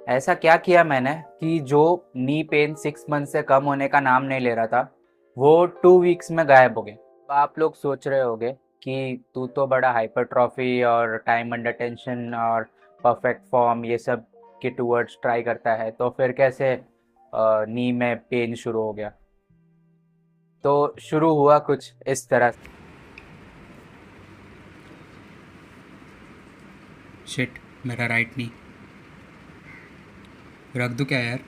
ऐसा क्या किया मैंने कि जो नी पेन 6 मंथ से कम होने का नाम नहीं ले रहा था, वो 2 वीक्स में गायब हो गए। तो आप लोग सोच रहे होगे कि तू तो बड़ा हाइपरट्रॉफी और टाइम अंडर टेंशन और परफेक्ट फॉर्म ये सब के टूवर्ड्स ट्राई करता है, तो फिर कैसे नी में पेन शुरू हो गया। तो शुरू हुआ कुछ इस तरह। शिट, मेरा राइट नी। रख दूँ क्या यार?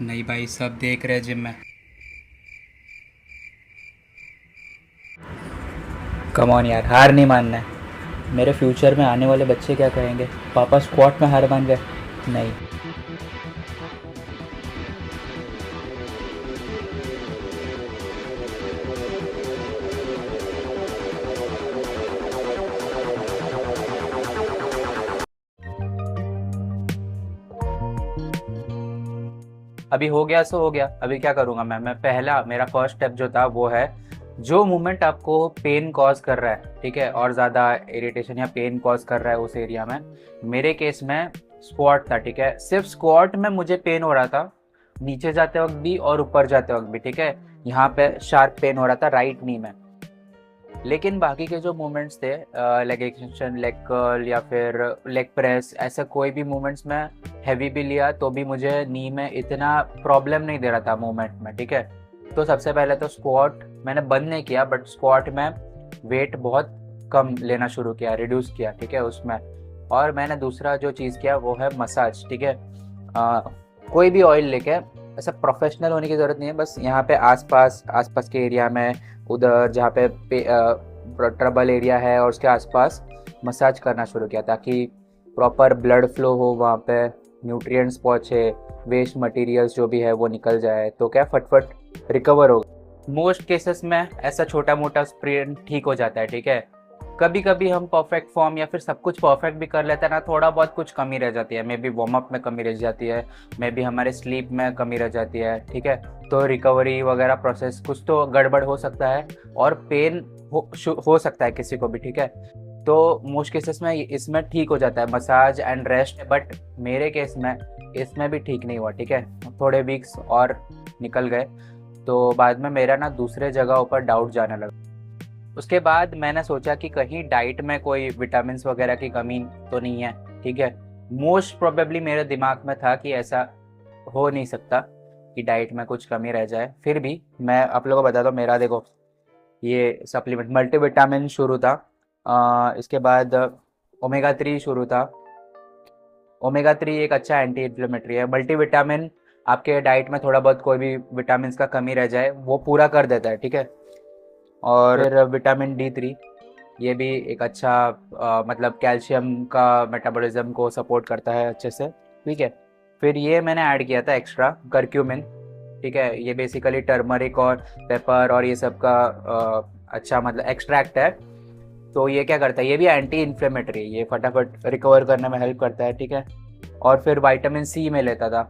नहीं भाई, सब देख रहे जिम में। कम ऑन यार, हार नहीं मानना है। मेरे फ्यूचर में आने वाले बच्चे क्या कहेंगे, पापा स्क्वाट में हार मान गए। नहीं। अभी हो गया सो हो गया, अभी क्या करूँगा मैं पहला मेरा फर्स्ट स्टेप जो था वो है, जो मूवमेंट आपको पेन कॉज कर रहा है, ठीक है, और ज़्यादा इरिटेशन या पेन कॉज कर रहा है उस एरिया में। मेरे केस में स्क्वाट था, ठीक है। सिर्फ स्क्वाट में मुझे पेन हो रहा था, नीचे जाते वक्त भी और ऊपर जाते वक्त भी, ठीक है। यहाँ पे शार्प पेन हो रहा था राइट नी में। लेकिन बाकी के जो मूवमेंट्स थे, लेग एक्सटेंशन, लेग कर्ल या फिर लेग प्रेस, ऐसा कोई भी मूवमेंट्स में हैवी भी लिया तो भी मुझे नी में इतना प्रॉब्लम नहीं दे रहा था मूवमेंट में, ठीक है। तो सबसे पहले तो स्क्वाट मैंने बंद नहीं किया, बट स्क्वाट में वेट बहुत कम लेना शुरू किया, रिड्यूस किया, ठीक है उसमें। और मैंने दूसरा जो चीज़ किया वो है मसाज, ठीक है। कोई भी ऑयल लेके, ऐसा प्रोफेशनल होने की ज़रूरत नहीं है, बस यहाँ पे आसपास आसपास के एरिया में, उधर जहाँ पे ट्रबल एरिया है और उसके आसपास मसाज करना शुरू किया ताकि प्रॉपर ब्लड फ्लो हो वहाँ पे, न्यूट्रिएंट्स पहुँचे, वेस्ट मटेरियल्स जो भी है वो निकल जाए, तो क्या फटफट रिकवर हो। मोस्ट केसेस में ऐसा छोटा मोटा स्प्रेन ठीक हो जाता है, ठीक है। कभी कभी हम परफेक्ट फॉर्म या फिर सब कुछ परफेक्ट भी कर लेते हैं ना, थोड़ा बहुत कुछ कमी रह जाती है, मे बी वार्म अप में कमी रह जाती है, मे बी हमारे स्लीप में कमी रह जाती है, ठीक है। तो रिकवरी वगैरह प्रोसेस कुछ तो गड़बड़ हो सकता है, और पेन हो सकता है किसी को भी, ठीक है। तो मोस्ट केसेस में इसमें ठीक हो जाता है मसाज एंड रेस्ट, बट मेरे केस में इसमें भी ठीक नहीं हुआ, ठीक है। थोड़े वीक्स और निकल गए, तो बाद में मेरा ना दूसरे जगहों पर डाउट जाने लगा। उसके बाद मैंने सोचा कि कहीं डाइट में कोई विटामिन वगैरह की कमी तो नहीं है, ठीक है। मोस्ट प्रोबेबली मेरे दिमाग में था कि ऐसा हो नहीं सकता कि डाइट में कुछ कमी रह जाए। फिर भी मैं आप लोगों को बता दूं, मेरा देखो ये सप्लीमेंट मल्टीविटामिन शुरू था, इसके बाद ओमेगा 3 शुरू था। ओमेगा 3 एक अच्छा एंटी इन्फ्लेमेटरी है। मल्टीविटामिन आपके डाइट में थोड़ा बहुत कोई भी विटामिन का कमी रह जाए वो पूरा कर देता है, ठीक है। और फिर विटामिन D3, ये भी एक अच्छा मतलब कैल्शियम का मेटाबॉलिज्म को सपोर्ट करता है अच्छे से, ठीक है। फिर ये मैंने ऐड किया था एक्स्ट्रा करक्यूमिन, ठीक है। ये बेसिकली टर्मरिक और पेपर और ये सब का अच्छा मतलब एक्सट्रैक्ट है। तो ये क्या करता है, ये भी एंटी इन्फ्लेमेटरी, ये फटाफट रिकवर करने में हेल्प करता है, ठीक है। और फिर विटामिन C में लेता था,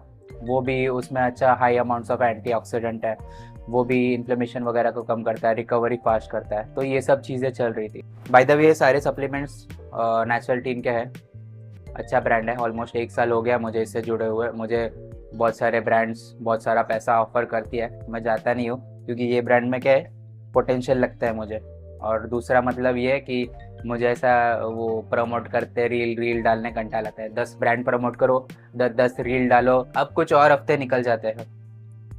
वो भी उसमें अच्छा हाई अमाउंट्स ऑफ एंटीऑक्सीडेंट है, वो भी इन्फ्लेमेशन वगैरह को कम करता है, रिकवरी फास्ट करता है। तो ये सब चीज़ें चल रही थी। बाय द वे ये सारे सप्लीमेंट्स नेचुरल टीम के हैं, अच्छा ब्रांड है। ऑलमोस्ट 1 साल हो गया मुझे इससे जुड़े हुए। मुझे बहुत सारे ब्रांड्स बहुत सारा पैसा ऑफर करती है, मैं जाता नहीं हूँ, क्योंकि ये ब्रांड में क्या है, पोटेंशियल लगता है मुझे। और दूसरा मतलब ये है कि मुझे ऐसा वो प्रमोट करते रील रील डालने घंटा लगता है। 10 ब्रांड प्रमोट करो, 10 रील डालो, अब कुछ और हफ्ते निकल जाते हैं।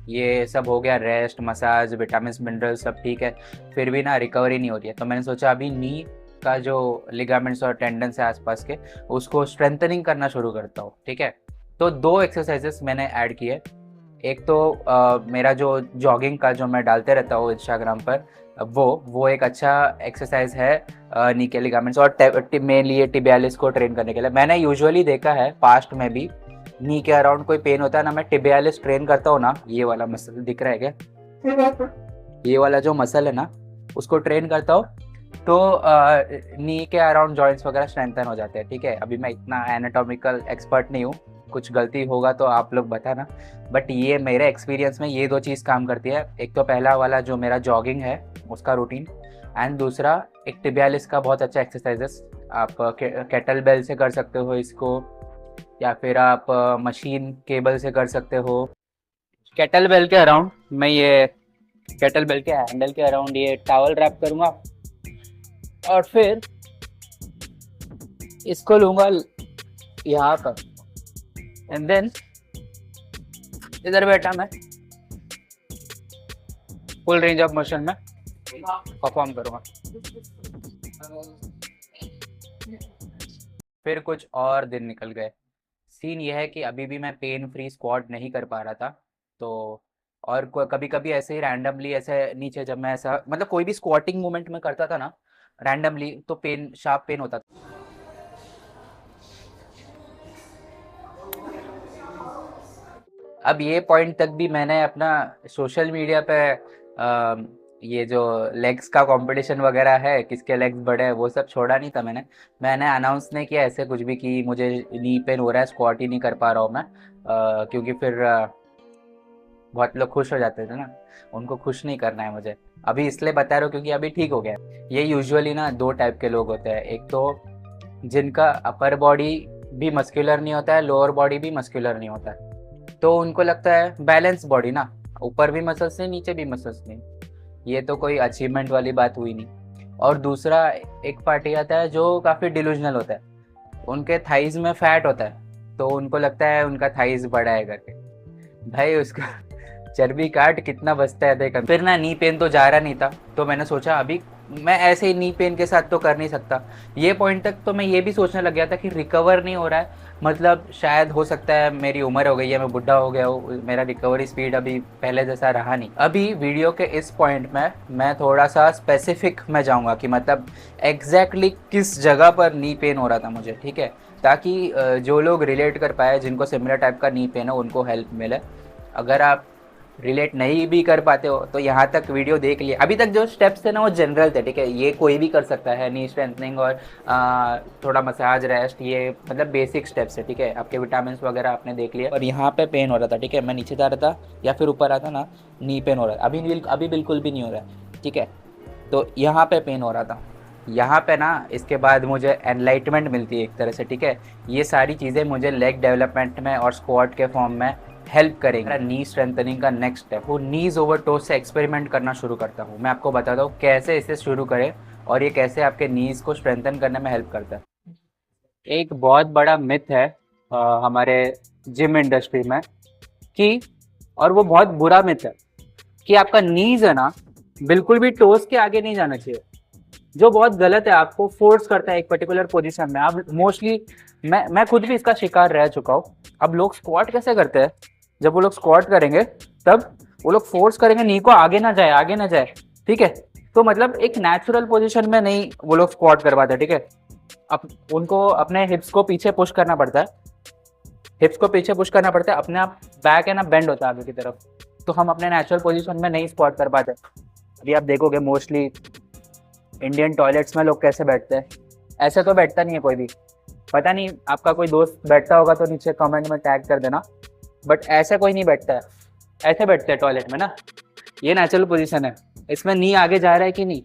ये सब हो गया, रेस्ट, मसाज, विटामिन मिनरल सब ठीक है, फिर भी ना रिकवरी नहीं हो रही है। तो मैंने सोचा अभी नी का जो लिगामेंट्स और टेंडन्स है आसपास के, उसको स्ट्रेंथनिंग करना शुरू करता हूँ, ठीक है। तो 2 एक्सरसाइजेस मैंने ऐड किए। एक तो मेरा जो जॉगिंग का जो मैं डालते रहता हूँ इंस्टाग्राम पर, वो एक अच्छा एक्सरसाइज है नी के लिगामेंट्स और मेनली ये टिबियालिस को ट्रेन करने के लिए। मैंने यूजुअली देखा है पास्ट में भी, नी के अराउंड कोई पेन होता है ना, मैं टिबियालिस ट्रेन करता हूँ ना, ये वाला मसल दिख रहा है क्या, ये वाला जो मसल है ना, उसको ट्रेन करता हूँ, तो नी के अराउंड जॉइंट्स वगैरह स्ट्रेंथन हो जाते हैं, ठीक है। अभी मैं इतना एनाटॉमिकल एक्सपर्ट नहीं हूँ, कुछ गलती होगा तो आप लोग बताना, बट ये मेरे एक्सपीरियंस में ये 2 चीज़ काम करती है। एक तो पहला वाला जो मेरा जॉगिंग है उसका रूटीन, एंड दूसरा एक टिबियालिस का बहुत अच्छा एक्सरसाइजेस। आप केटल बेल से कर सकते हो इसको, या फिर आप मशीन केबल से कर सकते हो। केटल बेल के अराउंड मैं ये केटल बेल के हैंडल के अराउंड ये टॉवल रैप करूँगा और फिर इसको लूँगा यहाँ पर एंड देन इधर बैठा मैं फुल रेंज ऑफ मोशन में परफॉर्म करूँगा। फिर कुछ और दिन निकल गए। सीन ये है कि अभी भी मैं पेन फ्री स्क्वाट नहीं कर पा रहा था। तो और कभी कभी ऐसे ही रैंडमली ऐसे नीचे जब मैं ऐसा मतलब कोई भी स्क्वाटिंग मूवमेंट में करता था ना रैंडमली तो पेन शार्प पेन होता था। अब ये पॉइंट तक भी मैंने अपना सोशल मीडिया पे ये जो लेग्स का कंपटीशन वगैरह है किसके लेग्स बड़े हैं वो सब छोड़ा नहीं था। मैंने अनाउंस नहीं किया ऐसे कुछ भी कि मुझे नी पेन हो रहा है स्क्वाट ही नहीं कर पा रहा हूँ मैं क्योंकि फिर बहुत लोग खुश हो जाते थे ना, उनको खुश नहीं करना है मुझे। अभी इसलिए बता रहा हूँ क्योंकि अभी ठीक हो गया। ये यूजुअली ना दो टाइप के लोग होते हैं, एक तो जिनका अपर बॉडी भी मस्कुलर नहीं होता है, लोअर बॉडी भी मस्कुलर नहीं होता है, तो उनको लगता है बैलेंस बॉडी ना, ऊपर भी मसल्स नहीं नीचे भी मसल्स नहीं, ये तो कोई अचीवमेंट वाली बात हुई नहीं। और दूसरा एक पार्टी आता है जो काफ़ी डिलूजनल होता है, उनके थाइज में फैट होता है तो उनको लगता है उनका थाइज बड़ा है करके। भाई उसका चर्बी काट कितना बचता है देखा। फिर ना नी पेन तो जा रहा नहीं था तो मैंने सोचा अभी मैं ऐसे ही नी पेन के साथ तो कर नहीं सकता। ये पॉइंट तक तो मैं ये भी सोचने लग गया था कि रिकवर नहीं हो रहा है, मतलब शायद हो सकता है मेरी उम्र हो गई है, मैं बुढ़ा हो गया हूँ, मेरा रिकवरी स्पीड अभी पहले जैसा रहा नहीं। अभी वीडियो के इस पॉइंट में मैं थोड़ा सा स्पेसिफिक में जाऊँगा कि मतलब एग्जैक्टली किस जगह पर नी पेन हो रहा था मुझे, ठीक है, ताकि जो लोग रिलेट कर पाए जिनको सिमिलर टाइप का नी पेन है उनको हेल्प मिले। अगर आप रिलेट नहीं भी कर पाते हो तो यहाँ तक वीडियो देख लिए। अभी तक जो स्टेप्स थे ना वो जनरल थे, ठीक है, ये कोई भी कर सकता है, नी स्ट्रेंथनिंग और थोड़ा मसाज रेस्ट, ये मतलब बेसिक स्टेप्स है, ठीक है। आपके विटामिन वगैरह आपने देख लिए। और यहाँ पे पेन हो रहा था, ठीक है, मैं नीचे जा रहा था या फिर ऊपर आता ना नी पेन हो रहा था, अभी बिल्कुल भी नहीं हो रहा है, ठीक है। तो यहाँ पे पेन हो रहा था, यहाँ पे ना इसके बाद मुझे एनलाइटमेंट मिलती है एक तरह से, ठीक है। ये सारी चीज़ें मुझे लेग डेवलपमेंट में और स्क्वाट के फॉर्म में हेल्प करेंगे। मेरा नी स्ट्रेंथनिंग का नेक्स्ट स्टेप वो नीज ओवर टोज से एक्सपेरिमेंट करना शुरू करता हूँ। मैं आपको बताता हूँ कैसे इसे शुरू करें और ये कैसे आपके नीज को स्ट्रेंथन करने में हेल्प करता है। एक बहुत बड़ा मिथ है हमारे जिम इंडस्ट्री में कि, और वो बहुत बुरा मिथ है कि आपका नीज है ना बिल्कुल भी टोज के आगे नहीं जाना चाहिए, जो बहुत गलत है, आपको फोर्स करता है एक पर्टिकुलर पोजीशन में। आप मोस्टली मैं खुद भी इसका शिकार रह चुका हूँ। अब लोग स्क्वाट कैसे करते हैं, जब वो लोग स्क्वाट करेंगे तब वो लोग फोर्स करेंगे नी को आगे ना जाए आगे ना जाए, ठीक है। तो मतलब एक नेचुरल पोजीशन में नहीं वो लोग स्क्वाट करवाते, ठीक है। अब उनको अपने हिप्स को पीछे पुश करना पड़ता है, हिप्स को पीछे पुश करना पड़ता है, अपने आप बैक है ना बेंड होता है आगे की तरफ, तो हम अपने नेचुरल पोजीशन में नहीं स्क्वाट कर पाते। अभी आप देखोगे मोस्टली इंडियन टॉयलेट्स में लोग कैसे बैठते हैं, ऐसे तो बैठता नहीं है कोई भी। पता नहीं आपका कोई दोस्त बैठता होगा तो नीचे कमेंट में टैग कर देना, बट ऐसे कोई नहीं बैठता है, ऐसे बैठते हैं टॉयलेट में ना। ये नेचुरल पोजीशन है, इसमें नी आगे जा रहा है कि नहीं,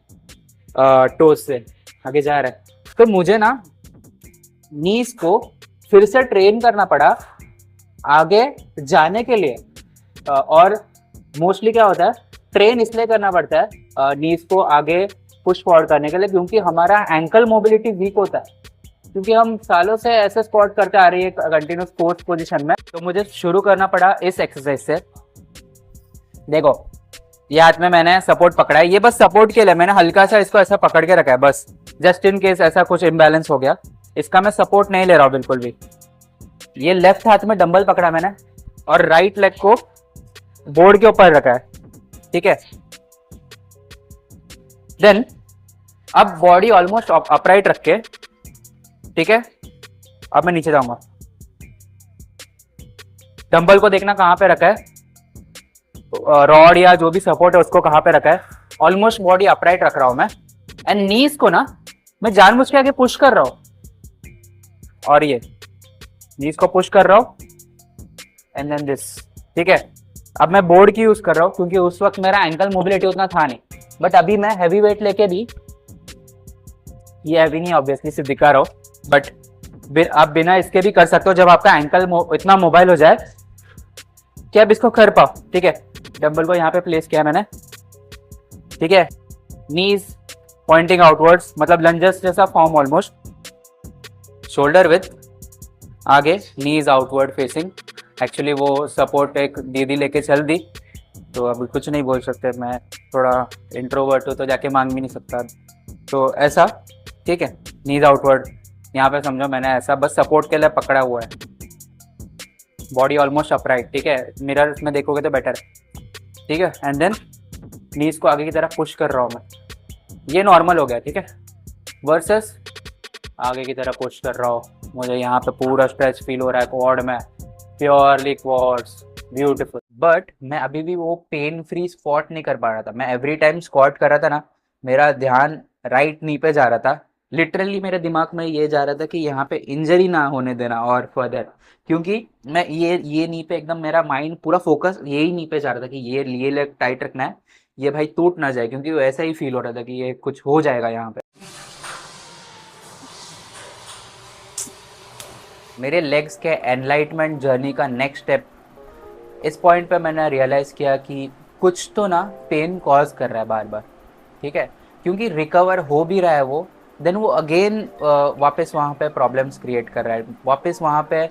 टोज से आगे जा रहा है। तो मुझे ना नीज को फिर से ट्रेन करना पड़ा आगे जाने के लिए। और मोस्टली क्या होता है, ट्रेन इसलिए करना पड़ता है नीज को आगे पुश फॉरवर्ड करने के लिए क्योंकि हमारा एंकल मोबिलिटी वीक होता है, क्योंकि हम सालों से ऐसे स्क्वाट करते आ रही है कंटिन्यूस फोर्थ पोजीशन में। तो मुझे शुरू करना पड़ा इस एक्सरसाइज से। देखो ये हाथ में मैंने सपोर्ट पकड़ा है, ये बस सपोर्ट के लिए मैंने हल्का सा इसको ऐसा पकड़ के रखा है, बस जस्ट इन केस ऐसा कुछ इम्बैलेंस हो गया। इसका मैं सपोर्ट नहीं ले रहा हूँ बिल्कुल भी। ये लेफ्ट हाथ में डंबल पकड़ा मैंने और राइट लेग को बोर्ड के ऊपर रखा है, ठीक है। देन अब बॉडी ऑलमोस्ट अपराइट रख के, ठीक है, अब मैं नीचे जाऊंगा। डंबल को देखना कहां पे रखा है, रॉड या जो भी सपोर्ट है उसको कहां पे रखा है। ऑलमोस्ट बॉडी अपराइट रख रहा हूं मैं एंड नीज को ना मैं जानबूझ के आगे पुश कर रहा हूं और ये नीज को पुश कर रहा हूं एंड देन दिस, ठीक है। अब मैं बोर्ड की यूज कर रहा हूं क्योंकि उस वक्त मेरा एंकल मोबिलिटी उतना था नहीं, बट अभी मैं हैवी वेट लेके भी, ये हैवी नहीं ऑब्वियसली सिर्फ दिखा रहा हूं, बट आप बिना इसके भी कर सकते हो जब आपका एंकल इतना मोबाइल हो जाए कि आप इसको कर पाओ। ठीक है, डंबल को यहाँ पे प्लेस किया मैंने। ठीक है, नीज पॉइंटिंग आउटवर्ड्स, मतलब लंजर्स जैसा फॉर्म ऑलमोस्ट। शोल्डर विथ आगे, नीज आउटवर्ड फेसिंग। एक्चुअली वो सपोर्ट एक दीदी लेके चल दी, तो अभी कुछ नहीं बोल सकते, मैं थोड़ा इंट्रोवर्ट हूँ तो जाके मांग भी नहीं सकता। तो ऐसा, ठीक है, नीज आउटवर्ड। यहाँ पे समझो मैंने ऐसा बस सपोर्ट के लिए पकड़ा हुआ है। Body almost upright. ठीक है, मिरर में देखोगे तो बेटर है। ठीक है, एंड देन नीज को आगे की तरफ पुश कर रहा हूँ मैं, ये नॉर्मल हो गया। ठीक है, वर्सेस आगे की तरफ पुश कर रहा हूँ, मुझे यहाँ पे पूरा स्ट्रेच फील हो रहा है क्वाड में, प्योरली क्वाड्स, ब्यूटीफुल। बट मैं अभी भी वो पेन फ्री स्क्वाट नहीं कर पा रहा था। मैं एवरी टाइम स्क्वाट कर रहा था ना, मेरा ध्यान राइट नी पे जा रहा था। लिटरली मेरे दिमाग में ये जा रहा था कि यहाँ पे इंजरी ना होने देना और फर्दर, क्योंकि मैं ये नी पे एकदम, मेरा माइंड पूरा फोकस यही नी पे जा रहा था कि ये लेग टाइट रखना है, ये भाई टूट ना जाए, क्योंकि वो ऐसा ही फील हो रहा था कि ये कुछ हो जाएगा यहाँ पे। मेरे लेग्स के एनलाइटमेंट जर्नी का नेक्स्ट स्टेप, इस पॉइंट पे मैंने रियलाइज़ किया कि कुछ तो ना पेन कॉज कर रहा है बार बार। ठीक है, क्योंकि रिकवर हो भी रहा है वो, देन वो अगेन वापस वहाँ पे प्रॉब्लम्स क्रिएट कर रहा है, वापस वहाँ पे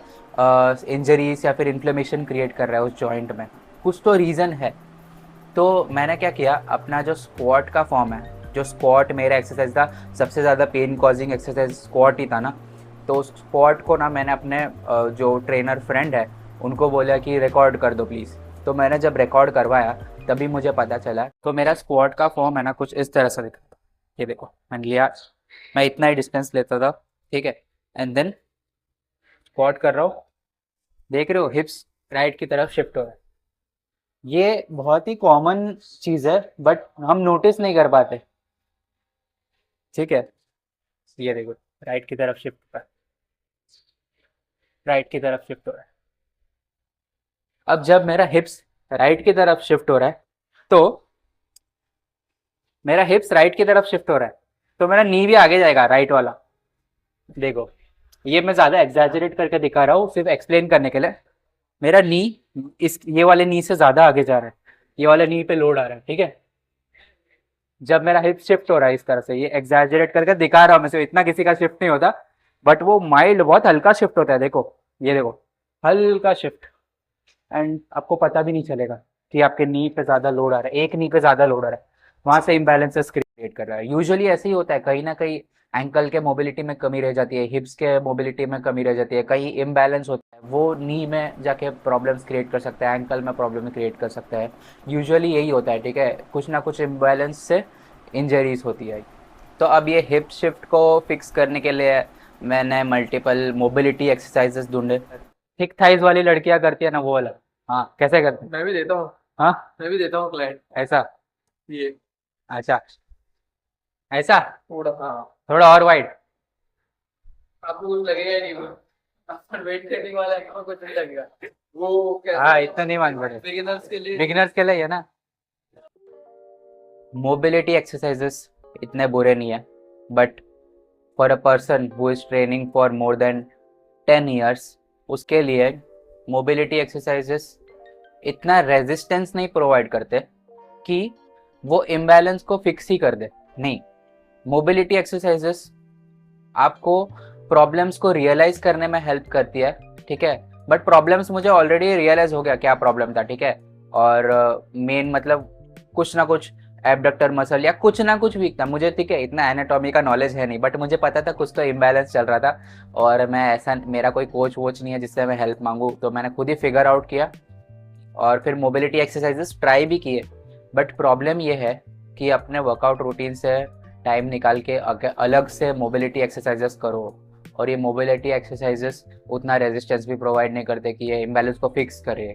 इंजरीज या फिर इन्फ्लेमेशन क्रिएट कर रहा है उस जॉइंट में। कुछ तो रीज़न है। तो मैंने क्या किया, अपना जो स्क्वाट का फॉर्म है, जो स्क्वाट मेरा एक्सरसाइज था, सबसे ज़्यादा पेन कॉजिंग एक्सरसाइज स्क्वाट ही था ना, तो उस स्क्वाट को ना मैंने अपने जो ट्रेनर फ्रेंड है उनको बोला कि रिकॉर्ड कर दो प्लीज़। तो मैंने जब रिकॉर्ड करवाया तभी मुझे पता चला। तो मेरा स्क्वाट का फॉर्म है ना कुछ इस तरह से दिखता था। ये देखो, मैंने लिया, मैं इतना ही डिस्टेंस लेता था। ठीक है, एंड देन स्क्वाट कर रहा हूँ, देख रहे हो हिप्स राइट की तरफ शिफ्ट हो रहा है। ये बहुत ही कॉमन चीज़ है बट हम नोटिस नहीं कर पाते। ठीक है, ये देखो राइट की तरफ शिफ्ट हो रहा है, राइट की तरफ शिफ्ट हो रहा है। अब जब मेरा हिप्स राइट की तरफ शिफ्ट हो रहा है, तो मेरा हिप्स राइट की तरफ शिफ्ट हो रहा है, तो मेरा नी भी आगे जाएगा राइट वाला। देखो, ये मैं ज़्यादा एग्जैजरेट करके दिखा रहा हूँ सिर्फ एक्सप्लेन करने के लिए। मेरा नी इस ये वाले नी से ज़्यादा आगे जा रहा है, ये वाले नी पे लोड आ रहा है। ठीक है, जब मेरा हिप शिफ्ट हो रहा है इस तरह से, ये एग्जैजरेट करके दिखा रहा हूँ मैं, इतना किसी का शिफ्ट नहीं होता, बट वो माइल्ड बहुत हल्का शिफ्ट होता है। देखो, ये देखो, हल्का शिफ्ट, एंड आपको पता भी नहीं चलेगा कि आपके नी पे ज़्यादा लोड आ रहा है, एक नी पे ज़्यादा लोड आ रहा है, वहाँ से इम्बैलेंसेस क्रिएट कर रहा है। यूजुअली ऐसे ही होता है, कहीं ना कहीं एंकल के मोबिलिटी में कमी रह जाती है, हिप्स के मोबिलिटी में कमी रह जाती है, कहीं इम्बैलेंस होता है, वो नी में जाके प्रॉब्लम्स क्रिएट कर सकता है, एंकल में प्रॉब्लम क्रिएट कर सकता है। यूजुअली यही होता है। ठीक है, कुछ ना कुछ इम्बैलेंस से इंजरीज होती है। तो अब ये हिप शिफ्ट को फिक्स करने के लिए मैंने मल्टीपल मोबिलिटी एक्सरसाइजेस ढूंढे। थिक थाइज वाली लड़कियां करती है ना, वो वाला। हाँ, कैसे करते हैं? मैं भी देता हूँ। हाँ, मैं भी देता हूँ क्लाइंट। ऐसा, ये अच्छा, ऐसा थोड़ा, हाँ, थोड़ा और वाइड। आपको कुछ लगेगा ही नहीं। अपन वेट ट्रेनिंग वाला है, आपको कुछ नहीं लगेगा। वो क्या, हाँ, इतना नहीं मांग पड़े, बिगिनर्स के लिए। बिगिनर्स के लिए है ना। मोबिलिटी एक्सरसाइजेस इतने बुरे नहीं है, but for a person who is training for more than 10 years, उसके लिए मोबिलिटी एक्सरसाइजेस इतना रेजिस्टेंस नहीं प्रोवाइड करते कि वो इम्बैलेंस को फिक्स ही कर दे। नहीं, मोबिलिटी एक्सरसाइजेस आपको प्रॉब्लम्स को रियलाइज करने में हेल्प करती है। ठीक है, बट प्रॉब्लम्स मुझे ऑलरेडी रियलाइज हो गया क्या प्रॉब्लम था। ठीक है, और मेन मतलब कुछ ना कुछ एबडक्टर मसल या कुछ ना कुछ वीक था मुझे। ठीक है, इतना एनाटॉमी का नॉलेज है नहीं, बट मुझे पता था कुछ तो इम्बैलेंस चल रहा था, और मैं ऐसा, मेरा कोई कोच वोच नहीं है जिससे मैं हेल्प मांगूँ, तो मैंने खुद ही फिगर आउट किया और फिर मोबिलिटी एक्सरसाइजेस ट्राई भी किए। बट प्रॉब्लम ये है कि अपने वर्कआउट रूटीन से टाइम निकाल के अलग से मोबिलिटी एक्सरसाइजेस करो, और ये मोबिलिटी एक्सरसाइजेस उतना रेजिस्टेंस भी प्रोवाइड नहीं करते कि ये इम्बैलेंस को फिक्स करे।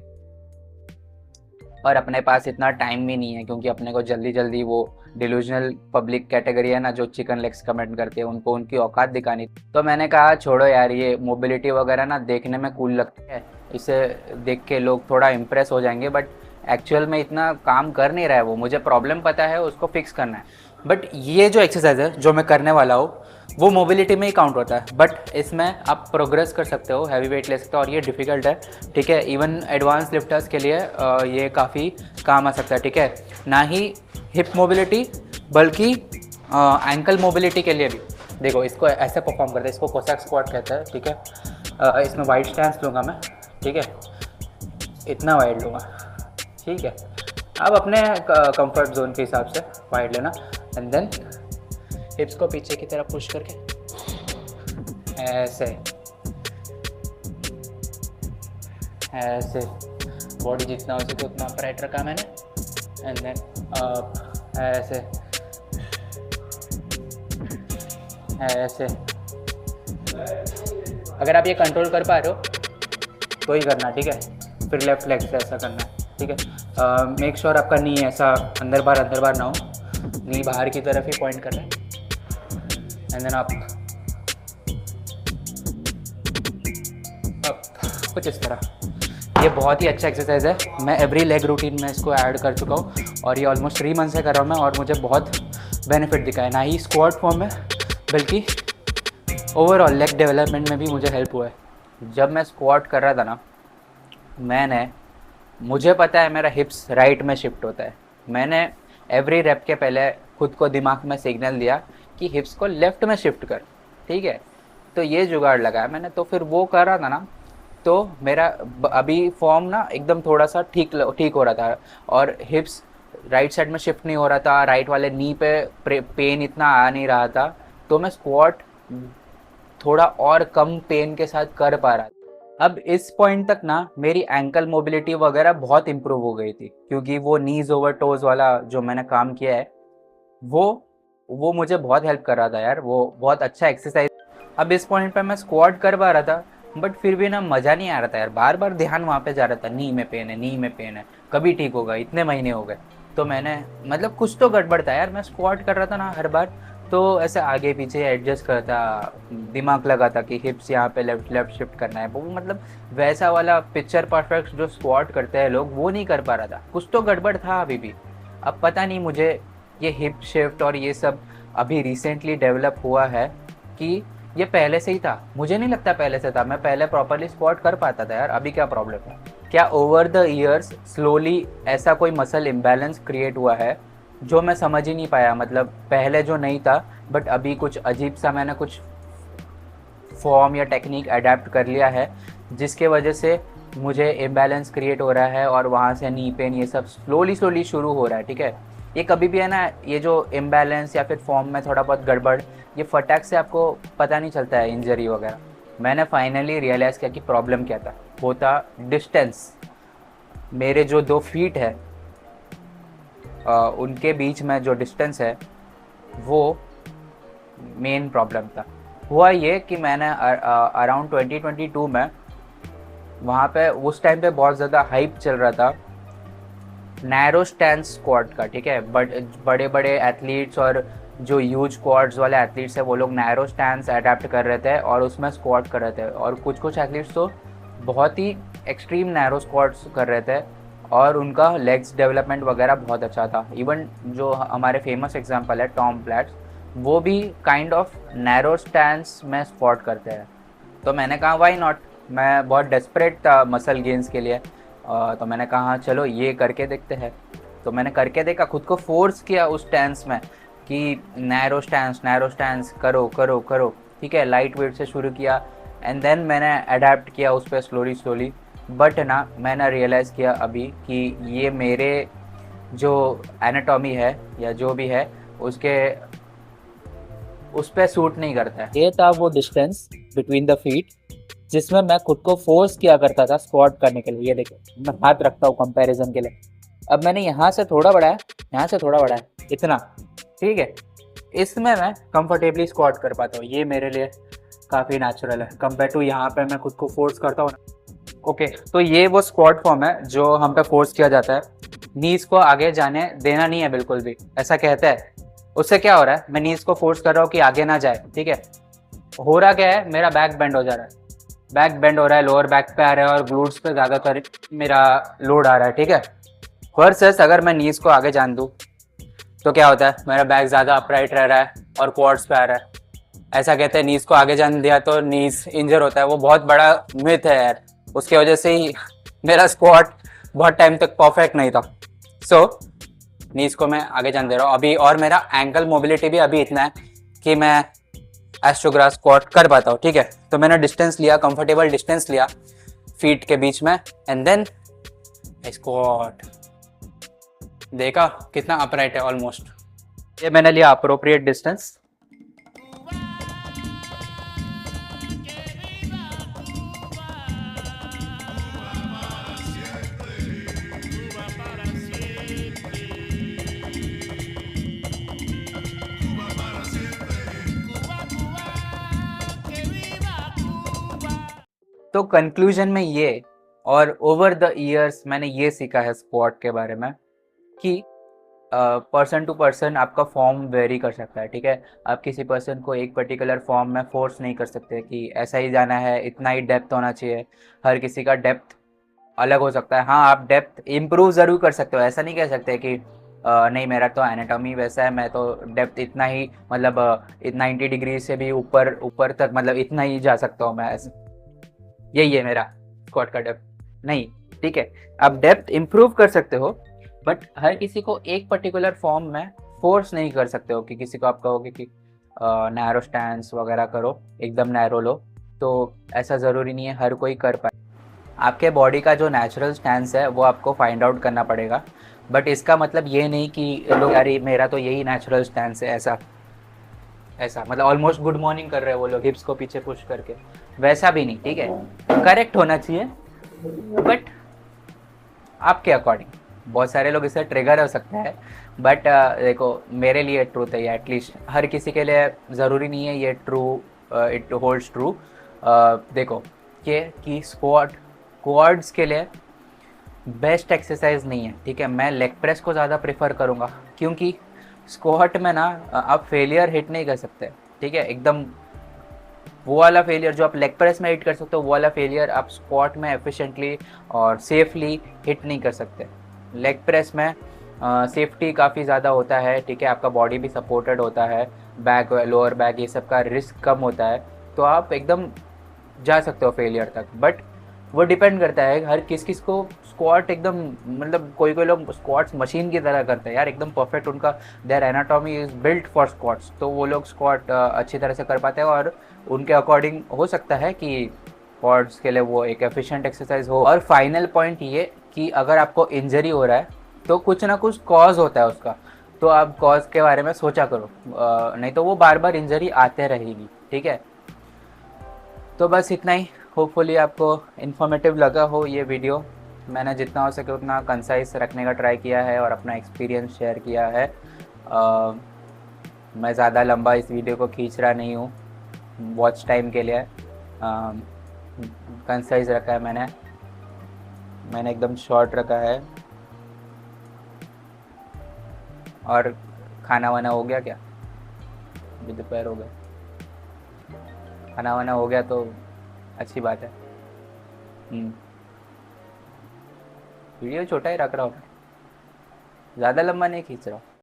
और अपने पास इतना टाइम भी नहीं है, क्योंकि अपने को जल्दी जल्दी वो डिल्यूजनल पब्लिक कैटेगरी है ना जो चिकन लेग्स कमेंट करते हैं, उनको उनकी औकात दिखानी। तो मैंने कहा छोड़ो यार, ये मोबिलिटी वगैरह ना देखने में कूल लगती है, इसे देख के लोग थोड़ा इम्प्रेस हो जाएंगे, बट एक्चुअल में इतना काम कर नहीं रहा है वो। मुझे प्रॉब्लम पता है, उसको फिक्स करना है। बट ये जो एक्सरसाइज है जो मैं करने वाला हूँ, वो मोबिलिटी में ही काउंट होता है, बट इसमें आप प्रोग्रेस कर सकते हो, हैवी वेट ले सकते हो और ये डिफ़िकल्ट है, ठीक है। इवन एडवांस लिफ्टर्स के लिए ये काफ़ी काम आ सकता है, ठीक है। ना ही हिप मोबिलिटी बल्कि एंकल मोबिलिटी के लिए भी। देखो इसको ऐसे परफॉर्म करते हैं, इसको कोसैक स्क्वाट कहते हैं, ठीक है। इसमें वाइड स्टैंस लूँगा मैं, ठीक है, इतना वाइड लूँगा, ठीक है। अब अपने कंफर्ट जोन के हिसाब से वाइड लेना एंड देन हिप्स को पीछे की तरफ पुश करके ऐसे ऐसे बॉडी जितना हो सके उतना अप रखा मैंने एंड देन अप ऐसे ऐसे। अगर आप ये कंट्रोल कर पा रहे हो तो ही करना, ठीक है। फिर लेफ्ट लेग से ऐसा करना है, ठीक है। मेक श्योर आपका नी ऐसा अंदर बाहर ना हो, नी बाहर की तरफ ही पॉइंट कर रहे हैं एंड देन आप कुछ इस तरह। ये बहुत ही अच्छा एक्सरसाइज है, मैं एवरी लेग रूटीन में इसको ऐड कर चुका हूँ और ये ऑलमोस्ट 3 मंथ से कर रहा हूँ मैं और मुझे बहुत बेनिफिट दिखा है। ना ही स्क्वाट फॉर्म में बल्कि ओवरऑल लेग डेवलपमेंट में भी मुझे हेल्प हुआ है। जब मैं स्क्वाट कर रहा था ना, मुझे पता है मेरा हिप्स राइट में शिफ्ट होता है। मैंने एवरी रेप के पहले खुद को दिमाग में सिग्नल दिया कि हिप्स को लेफ़्ट में शिफ्ट कर, ठीक है। तो ये जुगाड़ लगाया मैंने, तो फिर वो कर रहा था ना, तो मेरा अभी फॉर्म ना एकदम थोड़ा सा ठीक हो रहा था और हिप्स राइट साइड में शिफ्ट नहीं हो रहा था, राइट वाले नी पे पेन इतना आ नहीं रहा था, तो मैं स्क्वाट थोड़ा और कम पेन के साथ कर पा रहा था। अब इस पॉइंट तक ना मेरी एंकल मोबिलिटी वगैरह बहुत इंप्रूव हो गई थी, क्योंकि वो नीज ओवर टोज वाला जो मैंने काम किया है वो मुझे बहुत हेल्प कर रहा था यार, वो बहुत अच्छा एक्सरसाइज। अब इस पॉइंट पे मैं स्क्वाट कर पा रहा था, बट फिर भी ना मज़ा नहीं आ रहा था यार, बार बार ध्यान वहाँ पे जा रहा था, नी में पेन है, कभी ठीक होगा, इतने महीने हो गए। तो मैंने मतलब कुछ तो गड़बड़ था यार, मैं स्क्वाट कर रहा था ना हर बार, तो ऐसे आगे पीछे एडजस्ट करता, दिमाग लगा था कि हिप्स यहाँ पे लेफ्ट शिफ्ट करना है, वो मतलब वैसा वाला पिक्चर परफेक्ट जो स्क्वाट करते हैं लोग वो नहीं कर पा रहा था, कुछ तो गड़बड़ था अभी भी। अब पता नहीं मुझे ये हिप शिफ्ट और ये सब अभी रिसेंटली डेवलप हुआ है कि ये पहले से ही था, मुझे नहीं लगता पहले से था, मैं पहले प्रॉपरली स्क्वाट कर पाता था यार। अभी क्या प्रॉब्लम है? क्या ओवर द ईयर्स स्लोली ऐसा कोई मसल इम्बैलेंस क्रिएट हुआ है जो मैं समझ ही नहीं पाया, मतलब पहले जो नहीं था बट अभी कुछ अजीब सा मैंने कुछ फॉर्म या टेक्निक अडेप्ट कर लिया है जिसके वजह से मुझे इम्बैलेंस क्रिएट हो रहा है और वहाँ से नी पेन ये सब स्लोली शुरू हो रहा है, ठीक है। ये कभी भी है ना, ये जो इम्बैलेंस या फिर फॉर्म में थोड़ा बहुत गड़बड़, ये फटाक से आपको पता नहीं चलता है, इंजरी वगैरह। मैंने फाइनली रियलाइज़ किया कि प्रॉब्लम क्या था, वो था डिस्टेंस। मेरे जो 2 फीट है उनके बीच में जो डिस्टेंस है वो मेन प्रॉब्लम था। हुआ ये कि मैंने अराउंड 2022 में वहाँ पे उस टाइम पे बहुत ज़्यादा हाइप चल रहा था नैरो स्टैंस स्क्वाड का, ठीक है। बड़े बड़े एथलीट्स और जो ह्यूज स्क्वाड्स वाले एथलीट्स हैं वो लोग नैरो स्टैंस अडेप्ट कर रहे थे और उसमें स्क्वाड कर रहे थे, और कुछ एथलीट्स तो बहुत ही एक्सट्रीम नैरो स्क्वाड्स कर रहे थे और उनका लेग्स डेवलपमेंट वगैरह बहुत अच्छा था। इवन जो हमारे फेमस एग्जांपल है टॉम प्लैट्स, वो भी काइंड ऑफ नैरो स्टैंस में स्क्वाट करते हैं। तो मैंने कहा व्हाई नॉट, मैं बहुत डेस्परेट था मसल गेन्स के लिए, तो मैंने कहा चलो ये करके देखते हैं। तो मैंने करके देखा, खुद को फोर्स किया उस स्टैंस में कि नैरो स्टैंस करो, ठीक है। लाइट वेट से शुरू किया एंड देन मैंने अडेप्ट किया उस पर स्लोली। बट ना मैंने रियलाइज़ किया अभी कि ये मेरे जो एनाटॉमी है या जो भी है उस पर सूट नहीं करता है। ये था वो डिस्टेंस बिटवीन द फीट जिसमें मैं खुद को फोर्स किया करता था स्क्वाट करने के लिए। ये देखो मैं हाथ रखता हूँ कंपैरिजन के लिए, अब मैंने यहाँ से थोड़ा बढ़ाया, यहाँ से थोड़ा बढ़ाया, इतना, ठीक है। इसमें मैं कंफर्टेबली स्क्वाट कर पाता हूँ, ये मेरे लिए काफ़ी नेचुरल है कंपेयर टू यहाँ पे मैं खुद को फोर्स करता हूँ ना। ओके, तो ये वो स्क्वाट फॉर्म है जो हम पे फोर्स किया जाता है, नीज को आगे जाने देना नहीं है बिल्कुल भी, ऐसा कहते हैं। उससे क्या हो रहा है, मैं नीज को फोर्स कर रहा हूँ कि आगे ना जाए, ठीक है। हो रहा क्या है, मेरा बैक बेंड हो जा रहा है, बैक बेंड हो रहा है, लोअर बैक पे आ रहा है और ग्लूट्स पे ज़्यादातर मेरा लोड आ रहा है, ठीक है। वर्सेस अगर मैं नीज को आगे जान दूँ तो क्या होता है, मेरा बैक ज़्यादा अपराइट रह रहा है और क्वाड्स पे आ रहा है, ऐसा कहते हैं नीज को आगे जाने दिया तो नीज इंजर होता है, वो बहुत बड़ा मिथ है यार। उसकी वजह से ही मेरा स्क्वाट बहुत टाइम तक परफेक्ट नहीं था। सो नीज को मैं आगे जाने दे रहा हूँ अभी, और मेरा एंकल मोबिलिटी भी अभी इतना है कि मैं एस्ट्रोग्रास स्क्वाट कर पाता हूँ, ठीक है। तो मैंने डिस्टेंस लिया, कंफर्टेबल डिस्टेंस लिया फीट के बीच में, एंड देन स्क्वाट। देखा कितना अपराइट है ऑलमोस्ट। ये मैंने लिया अप्रोप्रिएट डिस्टेंस। तो कंक्लूजन में ये, और ओवर द ईयर्स मैंने ये सीखा है स्क्वाट के बारे में कि पर्सन टू पर्सन आपका फॉर्म वेरी कर सकता है, ठीक है। आप किसी पर्सन को एक पर्टिकुलर फॉर्म में फोर्स नहीं कर सकते कि ऐसा ही जाना है, इतना ही डेप्थ होना चाहिए। हर किसी का डेप्थ अलग हो सकता है। हाँ, आप डेप्थ इम्प्रूव ज़रूर कर सकते हो, ऐसा नहीं कह सकते कि नहीं मेरा तो एनाटॉमी वैसा है, मैं तो डेप्थ इतना ही, मतलब 90 डिग्री से भी ऊपर ऊपर तक, मतलब इतना ही जा सकता हूँ मैं, ऐसा यही है मेरा स्क्वाट का डेप्थ नहीं, ठीक है। आप डेप्थ इम्प्रूव कर सकते हो, बट हर किसी को एक पर्टिकुलर फॉर्म में फोर्स नहीं कर सकते हो कि किसी को आप कहोगे कि नैरो स्टैंस वगैरह करो, एकदम नैरो लो, तो ऐसा ज़रूरी नहीं है हर कोई कर पाए। आपके बॉडी का जो नेचुरल स्टैंस है वो आपको फाइंड आउट करना पड़ेगा, बट इसका मतलब ये नहीं कि लोग यार मेरा तो यही नेचुरल स्टैंस है, ऐसा ऐसा मतलब ऑलमोस्ट गुड मॉर्निंग कर रहे हैं वो लोग हिप्स को पीछे पुश करके, वैसा भी नहीं, ठीक है। करेक्ट होना चाहिए बट आपके अकॉर्डिंग। बहुत सारे लोग इससे ट्रिगर हो सकते हैं, बट देखो मेरे लिए ट्रूथ है ये, एटलीस्ट हर किसी के लिए ज़रूरी नहीं है ये ट्रू, इट होल्ड्स ट्रू। देखो कि स्क्वाट क्वाड्स के लिए बेस्ट एक्सरसाइज नहीं है, ठीक है। मैं लेग प्रेस को ज़्यादा प्रेफर करूँगा, क्योंकि स्क्वाट में ना आप फेलियर हिट नहीं कर सकते, ठीक है। एकदम वो वाला फेलियर जो आप लेग प्रेस में हिट कर सकते हो, वो वाला फेलियर आप स्क्वाट में एफिशिएंटली और सेफली हिट नहीं कर सकते। लेग प्रेस में सेफ्टी काफ़ी ज़्यादा होता है, ठीक है। आपका बॉडी भी सपोर्टेड होता है, बैक लोअर बैक ये सब का रिस्क कम होता है, तो आप एकदम जा सकते हो फेलियर तक। बट वो डिपेंड करता है हर किस को स्क्वाट एकदम, मतलब कोई कोई लोग स्क्वाट्स मशीन की तरह करते हैं यार, एकदम परफेक्ट, उनका their anatomy is built for squats, तो वो लोग स्क्वाट अच्छी तरह से कर पाते हैं, और उनके अकॉर्डिंग हो सकता है कि क्वाड्स के लिए वो एक एफिशिएंट एक्सरसाइज हो। और फाइनल पॉइंट ये कि अगर आपको इंजरी हो रहा है तो कुछ ना कुछ कॉज होता है उसका, तो आप कॉज के बारे में सोचा करो, नहीं तो वो बार बार इंजरी आते रहेगी, ठीक है। तो बस इतना ही, होपफुली आपको इन्फॉर्मेटिव लगा हो ये वीडियो। मैंने जितना हो सके उतना कंसाइज रखने का ट्राई किया है और अपना एक्सपीरियंस शेयर किया है। मैं ज़्यादा लंबा इस वीडियो को खींच रहा नहीं हूँ वॉच टाइम के लिए, कंसाइज रखा है मैंने एकदम शॉर्ट रखा है। और खाना वाना हो गया क्या? अभी दोपहर हो गया, खाना वाना हो गया तो अच्छी बात है। वीडियो छोटा ही रख रहा हूँ, ज़्यादा लंबा नहीं खींच रहा हूँ।